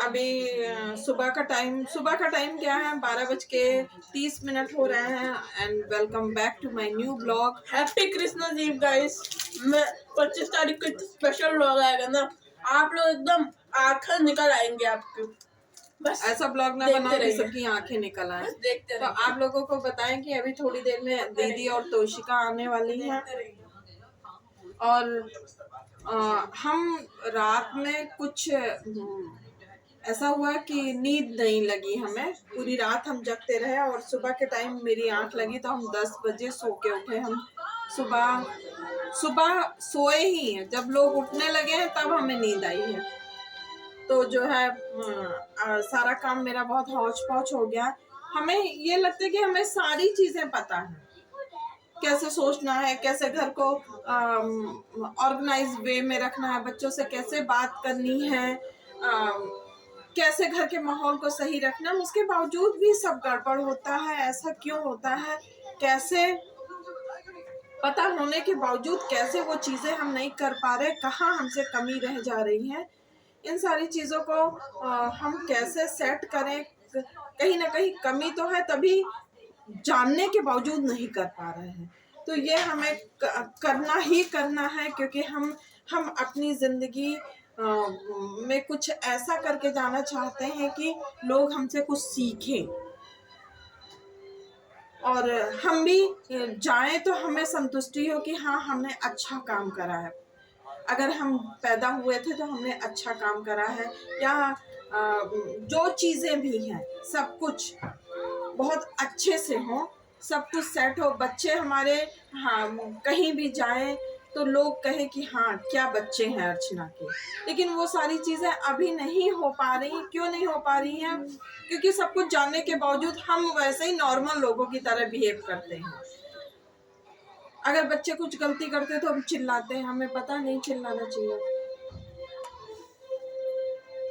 अभी सुबह का टाइम क्या है, 12:30 हो रहे हैं। And welcome back to my new blog. Happy Christmas eve guys. मैं 25 तारीख को स्पेशल ब्लॉग आएगा ना, आप लोग एकदम आंखें निकल आएंगे आपकी। बस ऐसा ब्लॉग ना बनाओ कि सबकी आंखें निकल आए। देखते तो आप लोगों को बताएं कि अभी थोड़ी देर में दीदी और तोशिका आने वाली हैं। और हम रात में कुछ ऐसा हुआ कि नींद नहीं लगी हमें, पूरी रात हम जगते रहे और सुबह के टाइम मेरी आंख लगी तो हम 10 बजे सो के उठे। हम सुबह सोए ही हैं, जब लोग उठने लगे हैं तब हमें नींद आई है। तो जो है सारा काम मेरा बहुत हौच पौच हो गया। हमें ये लगता है कि हमें सारी चीजें पता है, कैसे सोचना है, कैसे घर को ऑर्गेनाइज वे में रखना है, बच्चों से कैसे बात करनी है, कैसे घर के माहौल को सही रखना। उसके बावजूद भी सब गड़बड़ होता है। ऐसा क्यों होता है? कैसे पता होने के बावजूद कैसे वो चीजें हम नहीं कर पा रहे, कहाँ हमसे कमी रह जा रही है, इन सारी चीजों को हम कैसे सेट करें। कहीं ना कहीं कमी तो है, तभी जानने के बावजूद नहीं कर पा रहे हैं। तो ये हमें करना ही करना है, क्योंकि हम अपनी जिंदगी में कुछ ऐसा करके जाना चाहते हैं कि लोग हमसे कुछ सीखें और हम भी जाएं तो हमें संतुष्टि हो कि हाँ, हमने अच्छा काम करा है। अगर हम पैदा हुए थे तो हमने अच्छा काम करा है, या जो चीज़ें भी हैं सब कुछ बहुत अच्छे से हो, सब कुछ सेट हो। बच्चे हमारे कहीं भी जाएं तो लोग कहें कि हाँ, क्या बच्चे हैं अर्चना के। लेकिन वो सारी चीज़ें अभी नहीं हो पा रही। क्यों नहीं हो पा रही हैं? क्योंकि सब कुछ जानने के बावजूद हम वैसे ही नॉर्मल लोगों की तरह बिहेव करते हैं। अगर बच्चे कुछ गलती करते तो हम चिल्लाते हैं, हमें पता नहीं चिल्लाना चाहिए।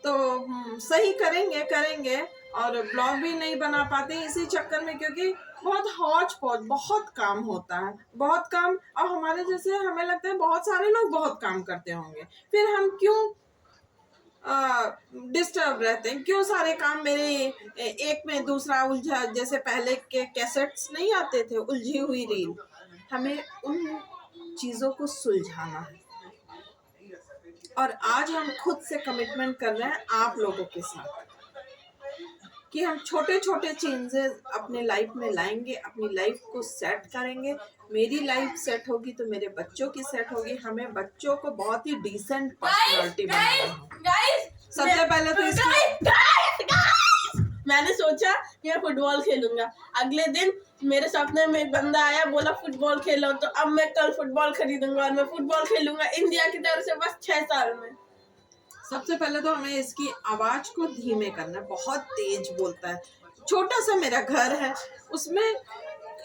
तो सही करेंगे और ब्लॉग भी नहीं बना पाते इसी चक्कर में, क्योंकि बहुत हौच पौच, बहुत काम होता है, बहुत काम। और हमारे जैसे हमें लगता है बहुत सारे लोग बहुत काम करते होंगे, फिर हम क्यों डिस्टर्ब रहते हैं? क्यों सारे काम मेरे एक में दूसरा उलझा, जैसे पहले के कैसेट्स नहीं आते थे, उलझी हुई रील। हमें उन चीज़ों को सुलझाना है और आज हम खुद से कमिटमेंट कर रहे हैं आप लोगों के साथ कि हम छोटे छोटे चेंजेस अपने लाइफ में लाएंगे, अपनी लाइफ को सेट करेंगे। मेरी लाइफ सेट होगी तो मेरे बच्चों की सेट होगी। हमें बच्चों को बहुत ही डिसेंट पर्सनालिटी बनाना है। सबसे पहले तो मैंने सोचा कि मैं फुटबॉल खेलूंगा। अगले दिन मेरे सपने में एक बंदा आया, बोला फुटबॉल खेलो, तो अब मैं कल फुटबॉल खरीदूंगा और मैं फुटबॉल खेलूंगा इंडिया की तरफ से बस 6 साल में। सबसे पहले तो हमें इसकी आवाज को धीमे करना है। बहुत तेज बोलता है। छोटा सा मेरा घर है, उसमें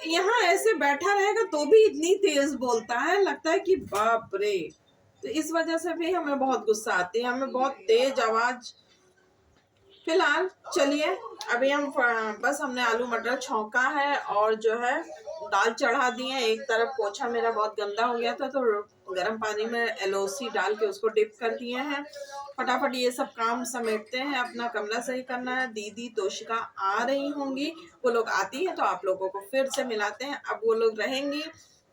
यहाँ ऐसे बैठा रहेगा तो भी इतनी तेज बोलता है, लगता है कि बाप रे। तो इस वजह से भी हमें बहुत गुस्सा आती है, हमें बहुत तेज आवाज। फिलहाल चलिए, अभी हम बस हमने आलू मटर छौंका है और जो है दाल चढ़ा दी है। एक तरफ पोछा मेरा बहुत गंदा हो गया था तो गर्म पानी में एलओसी डाल के उसको डिप कर दिए हैं। फटाफट ये सब काम समेटते हैं, अपना कमरा सही करना है। दीदी तोशिका आ रही होंगी, वो लोग आती है तो आप लोगों को फिर से मिलाते हैं। अब वो लोग रहेंगी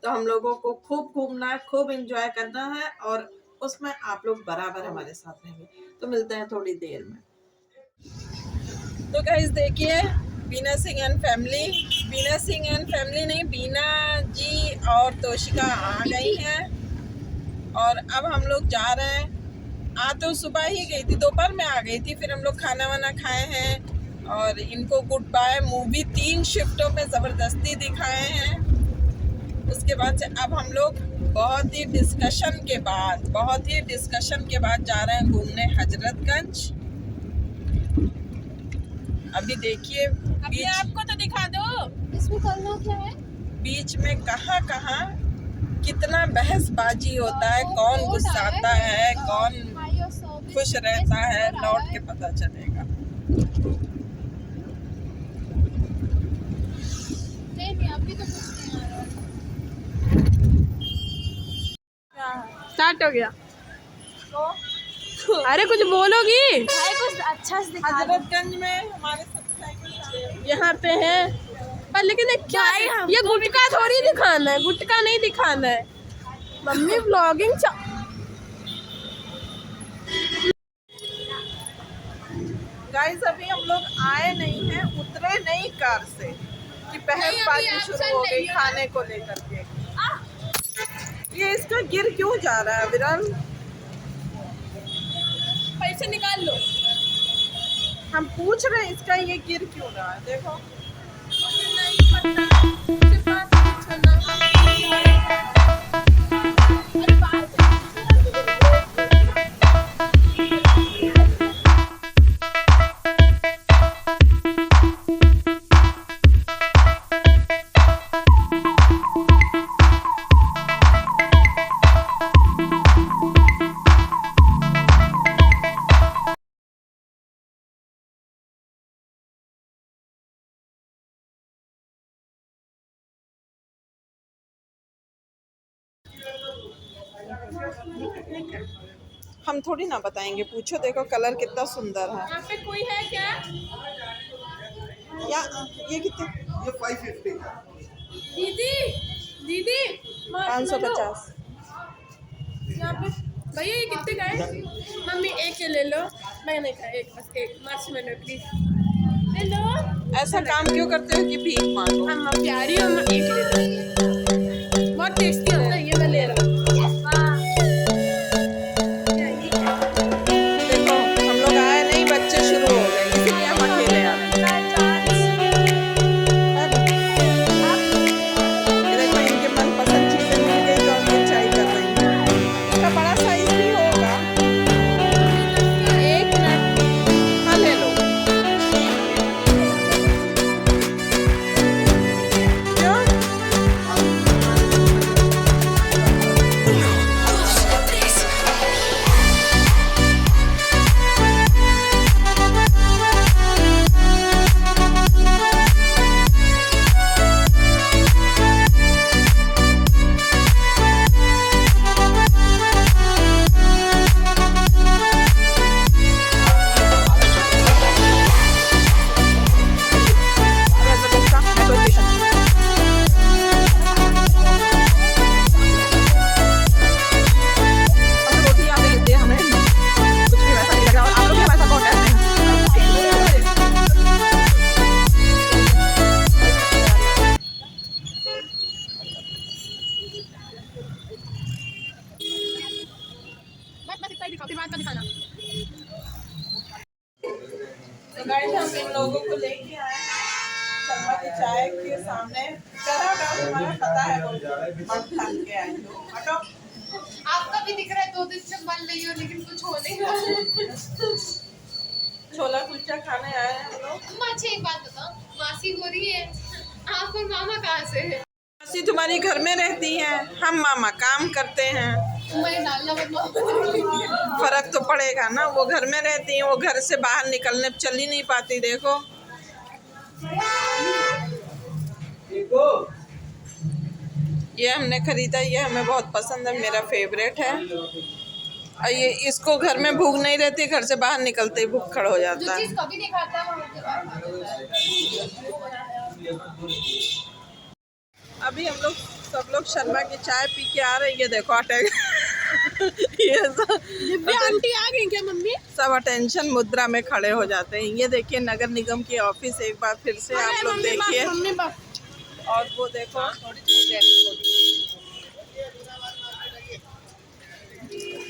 तो हम लोगों को खूब घूमना है, खूब एंजॉय करना है और उसमें आप लोग बराबर हमारे साथ रहेंगे। तो मिलते हैं थोड़ी देर में। तो गाइस देखिए, बीना सिंह एंड फैमिली नहीं, बीना जी और तोशिका आ गई हैं और अब हम लोग जा रहे हैं। तो सुबह ही गई थी, दोपहर में आ गई थी, फिर हम लोग खाना वाना खाए हैं और इनको गुड बाय मूवी 3 शिफ्टों में ज़बरदस्ती दिखाए हैं। उसके बाद से अब हम लोग बहुत ही डिस्कशन के बाद जा रहे हैं घूमने हजरतगंज। अभी देखिए अभी आपको तो दिखा दो इसमें करना क्या है। बीच में कहाँ कितना बहसबाजी होता है, कौन गुस्साता है, कौन खुश रहता है, लौट के पता चलेगा। नहीं अभी तो स्टार्ट हो गया। अरे कुछ बोलोगी? कुछ अच्छा से दिखा दो। हजरतगंज में हमारे सब्सक्राइबर यहाँ पे है पर लेकिन ये क्या भाई, है? हम ये गुटका थोड़ी दिखाना है, गुटका नहीं दिखाना है। मम्मी व्लॉगिंग गाइस अभी हम लोग आए नहीं हैं, उतरे नहीं कार से कि पहल पानी शुरू हो गई खाने को लेकर के। ये इसका गिर क्यों जा रहा है विरल? पैसे निकाल लो। हम पूछ रहे हैं इसका ये गिर क्यों रहा है, देखो। हम थोड़ी ना बताएंगे, पूछो। देखो कलर कितना सुंदर है। यहाँ पे कोई है क्या? या ये कितने? ये 550 का। दीदी दीदी 550। यहाँ पे भैया ये कितने का है? मम्मी एक ये ले लो। मैं नहीं खाया, एक बस एक मार्शमेलो प्लीज ले लो। ऐसा काम क्यों करते हो कि भीख मांगो? हम प्यारी हो, मैं एक ले लो। बहुत टेस्टी होता है ये, मैं ले रहा हूँ। देखो हम लोग आए नहीं, बच्चे शुरू हो गए, इसलिए हम अकेले आ गए। ये देखो इनके मनपसंद चीजें मिल गई तो हम ये चाय कर रही हैं। इसका बड़ा साइज भी होगा। एक मिनट, हाँ ले लो। क्यों? तो गाइस हम इन लोगों को लेके आए हैं शर्मा की चाय के सामने। चलो तुम्हारा पता है वो मट खान के आए हो। हटो। आपका भी दिख रहा है 2 दिन से बन रही हो लेकिन कुछ हो नहीं रहा। छोला कुलचा खाने आए हैं हम लोग। अम्मा अच्छा एक बात बताओ, मासी हो रही है, आप और मामा कहाँ से है? मासी तुम्हारी घर में रहती हैं, हम मामा काम करते हैं। मैं डालना मतलब फर्क तो पड़ेगा ना, वो घर में रहती हैं, वो घर से बाहर निकलने चल ही नहीं पाती। देखो ये हमने खरीदा, ये हमें बहुत पसंद है, मेरा फेवरेट है। और ये इसको घर में भूख नहीं रहती, घर से बाहर निकलते ही भूख खड़ हो जो जाता है। चीज कभी नहीं खाता है अभी हम लोग सब लोग शर्मा की चाय पी के आ रही है। देखो अटैक ये आंटी आ गई क्या मम्मी? सब अटेंशन मुद्रा में खड़े हो जाते हैं। ये देखिए नगर निगम की ऑफिस एक बार फिर से आप लोग देखिए। और वो देखो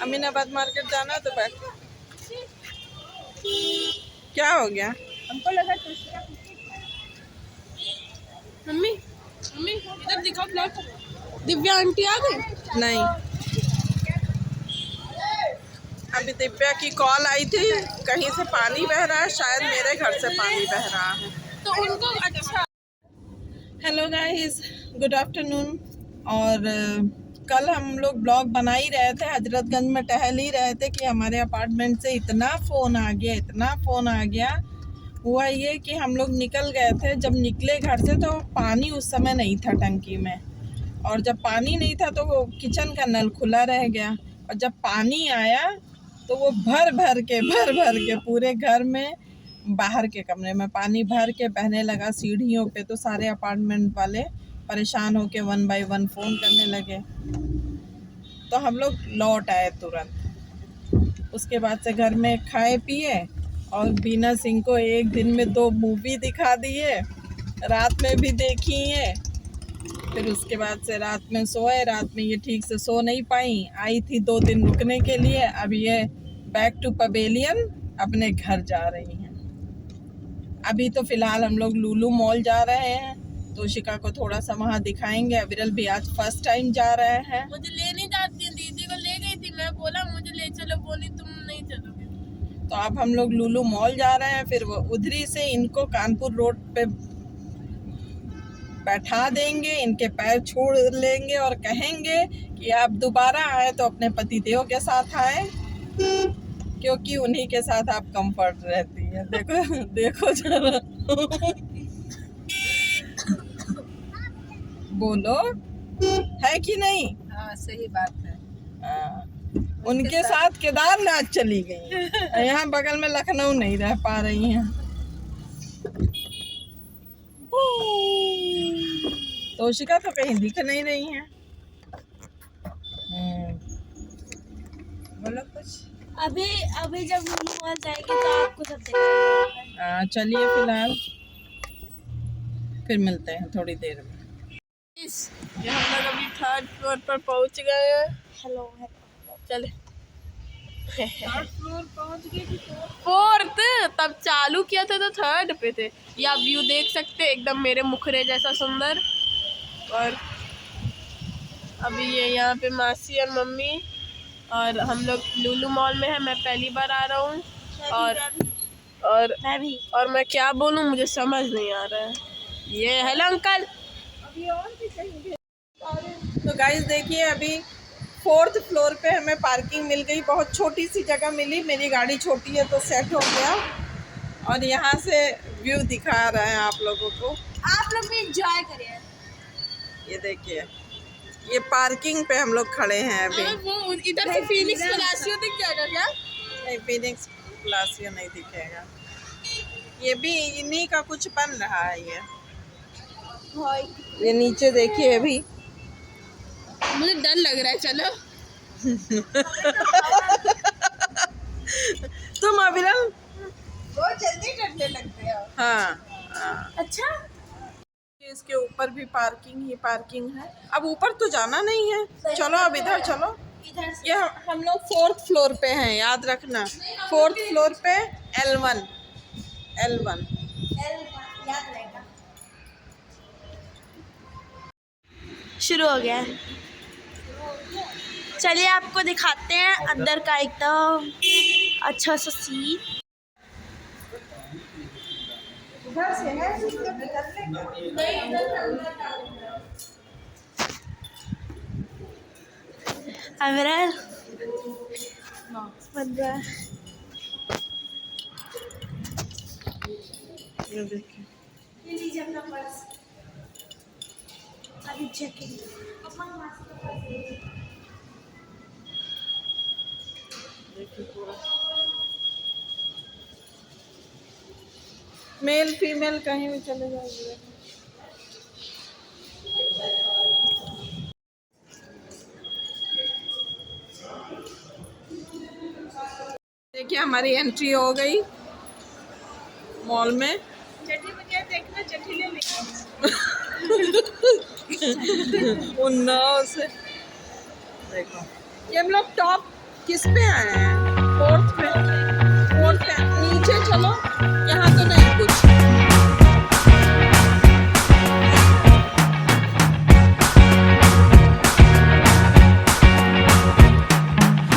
अमीनाबाद मार्केट जाना है तो बैठ। क्या हो गया? हमको लगा मम्मी मम्मी इधर दिखाओ ब्लॉग। दिव्या आंटी आ गई? नहीं, अभी दिव्या की कॉल आई थी, कहीं से पानी बह रहा है, शायद मेरे घर से पानी बह रहा है। तो उनको अच्छा। Hello guys, good afternoon. और कल हम लोग ब्लॉग बना ही रहे थे, हजरतगंज में टहल ही रहे थे कि हमारे अपार्टमेंट से इतना फ़ोन आ गया, इतना फ़ोन आ गया। हुआ ये कि हम लोग निकल गए थे, जब निकले घर से तो पानी उस समय नहीं था टंकी में, और जब पानी नहीं था तो वो किचन का नल खुला रह गया, और जब पानी आया तो वो भर भर के पूरे घर में, बाहर के कमरे में पानी भर के बहने लगा सीढ़ियों पे। तो सारे अपार्टमेंट वाले परेशान होके 1 बाय 1 फ़ोन करने लगे। तो हम लोग लौट आए तुरंत। उसके बाद से घर में खाए पिए और बीना सिंह को एक दिन में 2 मूवी दिखा दिए, रात में भी देखी है। फिर उसके बाद से रात में सोए, रात में ये ठीक से सो नहीं पाई। आई थी 2 दिन रुकने के लिए, अब ये बैक टू पवेलियन अपने घर जा रही हैं। अभी तो फिलहाल हम लोग लुलु मॉल जा रहे हैं, तोशिका को थोड़ा सा वहाँ दिखाएंगे। अविरल भी आज फर्स्ट टाइम जा रहे हैं। मुझे ले नहीं जाती, दीदी को ले गई थी, मैं बोला मुझे ले चलो, बोली तुम नहीं चलोगे। तो अब हम लोग लुलु मॉल जा रहे हैं, फिर वो उधरी से इनको कानपुर रोड पे बैठा देंगे, इनके पैर छोड़ लेंगे और कहेंगे कि आप दोबारा आए तो अपने पतिदेव के साथ आए, क्योंकि उन्हीं के साथ आप कंफर्ट रहती है। देखो देखो जरा बोलो, है कि नहीं? हाँ सही बात है। उनके साथ केदारनाथ चली गई, यहाँ बगल में लखनऊ नहीं रह पा रही हैं। तोशिका तो कहीं दिख नहीं रही हैं। बोलो कुछ। अभी जब लुलु मॉल जाएंगे तो आपको सब दिखाएंगे। चलिए फिलहाल फिर मिलते हैं थोड़ी देर में। ये हम लोग अभी 3rd फ्लोर पर पहुंच गए हैं। हेलो चले 3rd फ्लोर पहुंच गए कि 4th, तब चालू किया था तो 3rd पे थे। ये आप व्यू देख सकते हैं, एकदम मेरे मुखरे जैसा सुंदर। और अभी ये यहाँ पे मासी और मम्मी और हम लोग लुलु मॉल में है। मैं पहली बार आ रहा हूँ और मैं भी। और मैं क्या बोलूँ मुझे समझ नहीं आ रहा है। ये हेलो अंकल। तो गाइस देखिए, अभी 4th फ्लोर पे हमें पार्किंग मिल गई। बहुत छोटी सी जगह मिली, मेरी गाड़ी छोटी है तो सेट हो गया। और यहाँ से व्यू दिखा रहे हैं आप लोगों को। आप लोग भी एंजॉय करिए। ये देखिए, ये पार्किंग पे हम लोग खड़े हैं अभी। वो इधर से फीनिक्स पलासियो दिख जाएगा क्या? नहीं, फीनिक्स पलासियो नहीं दिखेगा। ये भी इन्हीं का कुछ बन रहा है। ये नीचे देखिए, अभी मुझे डर लग रहा है। चलो तुम अविरल बहुत जल्दी डरने लगते हो। हाँ। अच्छा, इसके ऊपर भी पार्किंग ही पार्किंग है। अब ऊपर तो जाना नहीं है, चलो अब इधर चलो। इधर से ये हम लोग 4th फ्लोर पे हैं, याद रखना। 4th फ्लोर पे L1 याद रहेगा। शुरू हो गया है। चलिए आपको दिखाते हैं अंदर का एकदम अच्छा सा सीन। उधर से है तो निकलने अविरल बन रहा है। ये देखिए, ये लीजिए अपना पर्स। अभी चेकिंग। देखिए पूरा मेल फीमेल कहीं भी चले जाओगे। देखिए हमारी एंट्री हो गई मॉल में। चटनी मुझे देखना, चटनी ले लेंगे। उन्नाव से देखो, ये हम लोग टॉप किस पे आए हैं? 4th पे। नीचे चलो, यहाँ तो नहीं कुछ।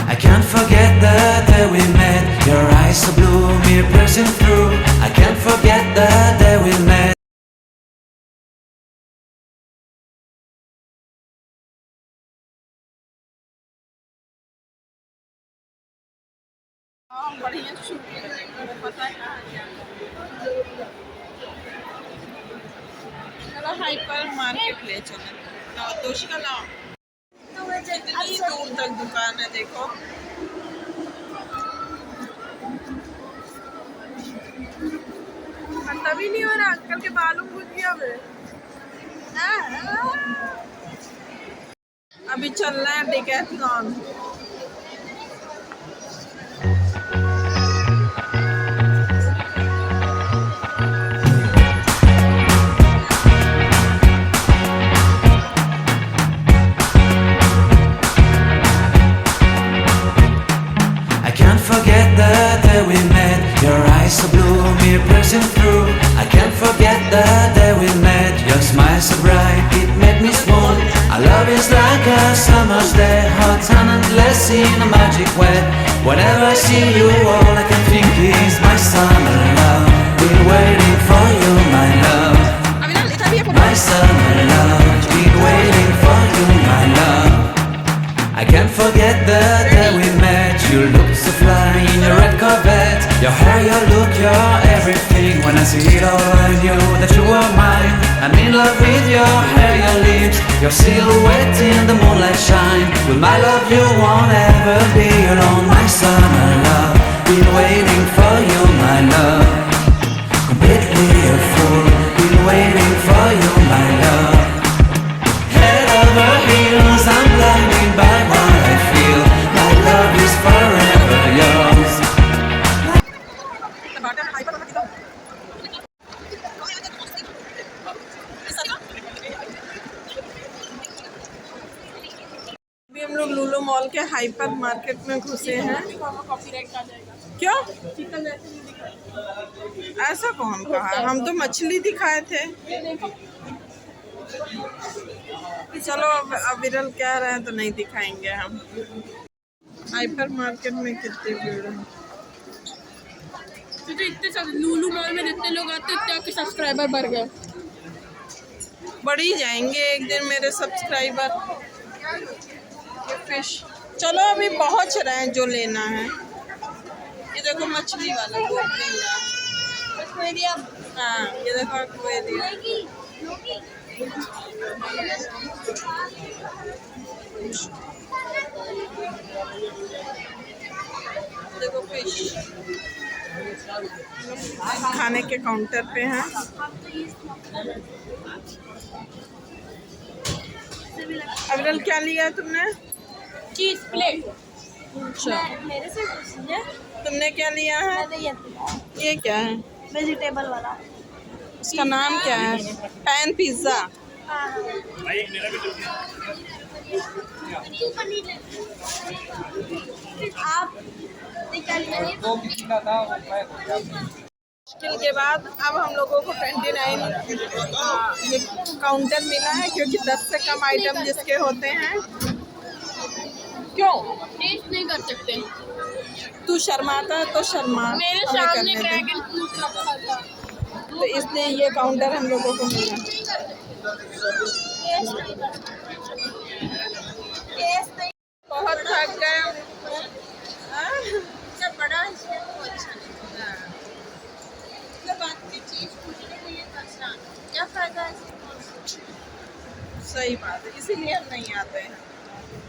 I can't forget the day we met. Your eyes so blue, me piercing through. I can't forget the day we met. बढ़िया शूटिंग, पता है कहाँ जाना। चलो हाइपर मार्केट ले चले। लाओ तोशिका लाओ। कितनी दूर तक दुकान है देखो। तभी नहीं हो रहा अंकल के बालों को दिया मैं। अभी चल रहा है decathlon. I can't forget the day we met. Your eyes so blue, me piercing through. I can't forget the day we met. Your smile so bright, it made me swoon. Our love is like a summer's day, hot and endless in a magic way. Whenever I see you, all I can think is my summer love. Been waiting for you, my love. My summer love. Been waiting for you, my love. I can't forget the day we met. You looked so fly in your red Corvette. Your hair, your look, your everything. When I see it all, I knew that you were mine. I'm in love with your hair, your lips, your silhouette in the moonlight shine. With my love, you won't ever be alone. My summer love, been waiting for you, my love. Completely a fool, been waiting for you, my love. Head over heels, I'm blinded by what I feel. My love is forever yours. अभी हम लोग Lulu mall के hyper market में घुसे हैं। क्यों? ऐसा कौन कहा? हम तो मछली दिखाए थे। चलो अब विरल कह रहे हैं तो नहीं दिखाएंगे हम। हाइपर मार्केट में कितनी भीड़ है। तो इतने लूलू मॉल में जितने लोग आते हैं उतने सब्सक्राइबर बढ़ गए। बढ़ ही जाएंगे एक दिन मेरे सब्सक्राइबर। फिश चलो अभी पहुंच रहे हैं जो लेना है। ये देखो मछली वाला एक्वेरियम। हाँ ये देखो एक्वेरियम। देखो फिश। खाने के काउंटर पे हैं। अविरल क्या लिया तुमने? चीज प्लेट। अच्छा मेरे से पूछिए। तुमने क्या लिया है? ये क्या है? वेजिटेबल वाला। इसका नाम क्या है? Pan pizza. आप मुश्किल के बाद अब हम लोगों को 29 ये काउंटर मिला है क्योंकि 10 से कम आइटम जिसके होते हैं। क्यों? टेस्ट नहीं कर सकते। तू शर्माता है तो शर्मा। मेरे हमें सामने करने दे। ड्रैगन फ्रूट रखा था। तो इसलिए ये काउंटर हम लोगों को मिला। बहुत थक गए। जब बड़ा है वो अच्छा क्या फायदा है? सही बात है, इसीलिए हम नहीं आते हैं।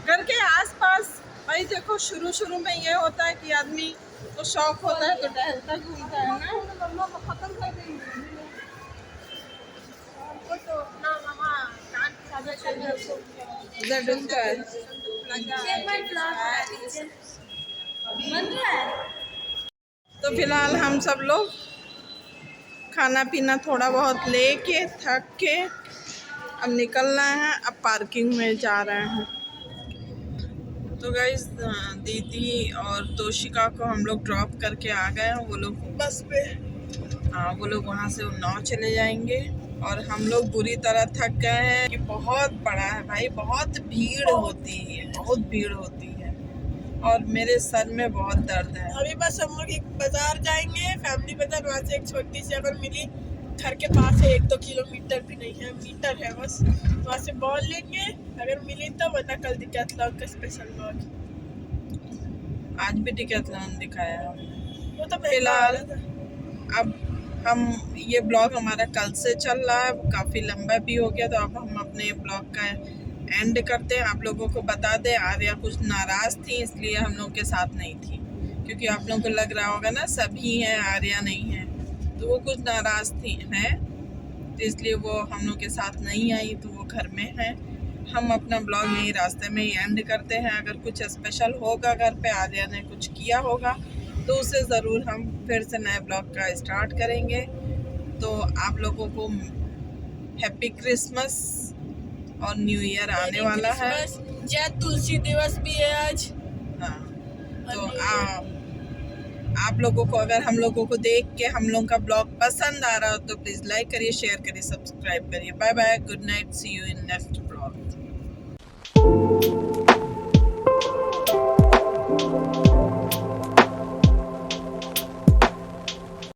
घर के आसपास भाई देखो शुरू में ये होता है कि आदमी को शौक होता है तो टहलता घूमता है ना। मम्मा को खत्म कर देंगे। हमको तो ना मामा कान इधर डूबता है। बन रहा है। तो फिलहाल हम सब लोग खाना पीना थोड़ा बहुत लेके थक के अब निकलना है। अब पार्किंग में जा रहे हैं। तो गाइस दीदी और तोशिका को हम लोग ड्रॉप करके आ गए हैं। वो लोग बस पे वो लोग वहाँ से उन्नाव चले जाएंगे और हम लोग बुरी तरह थक गए हैं कि बहुत बड़ा है भाई। बहुत भीड़ होती है, बहुत भीड़ होती है और मेरे सर में बहुत दर्द है। अभी बस हम लोग एक बाजार जाएंगे, फैमिली बाजार। वहाँ से एक छोटी सी अगर मिली, घर के पास है, 1-2 किलोमीटर भी नहीं है, मीटर है बस। वहाँ से बॉल लेंगे अगर मिली तो, वरना कल डिकैथलॉन का स्पेशल ब्लॉग। आज भी डिकैथलॉन दिखाया है। वो तो फिलहाल अब हम ये ब्लॉग हमारा कल से चल रहा है, काफ़ी लंबा भी हो गया। तो अब हम अपने ब्लॉग का एंड करते हैं। आप लोगों को बता दें आर्या कुछ नाराज़ थी इसलिए हम लोग के साथ नहीं थी, क्योंकि आप लोगों को लग रहा होगा ना सभी हैं आर्या नहीं है। तो वो कुछ नाराज़ थी हैं, तो इसलिए वो हम लोग के साथ नहीं आई, तो वो घर में है। हम अपना ब्लॉग यही रास्ते में ही एंड करते हैं। अगर कुछ स्पेशल होगा घर पे, आलिया ने कुछ किया होगा तो उसे ज़रूर हम फिर से नए ब्लॉग का स्टार्ट करेंगे। तो आप लोगों को हैप्पी क्रिसमस और न्यू ईयर आने वाला है। जय तुलसी दिवस भी है आज। हाँ, तो आप लोगों को, अगर हम लोगों को देख के हम लोग का ब्लॉग पसंद आ रहा हो तो प्लीज़ लाइक करिए, शेयर करिए, सब्सक्राइब करिए। Bye bye, good night, see you in next blog.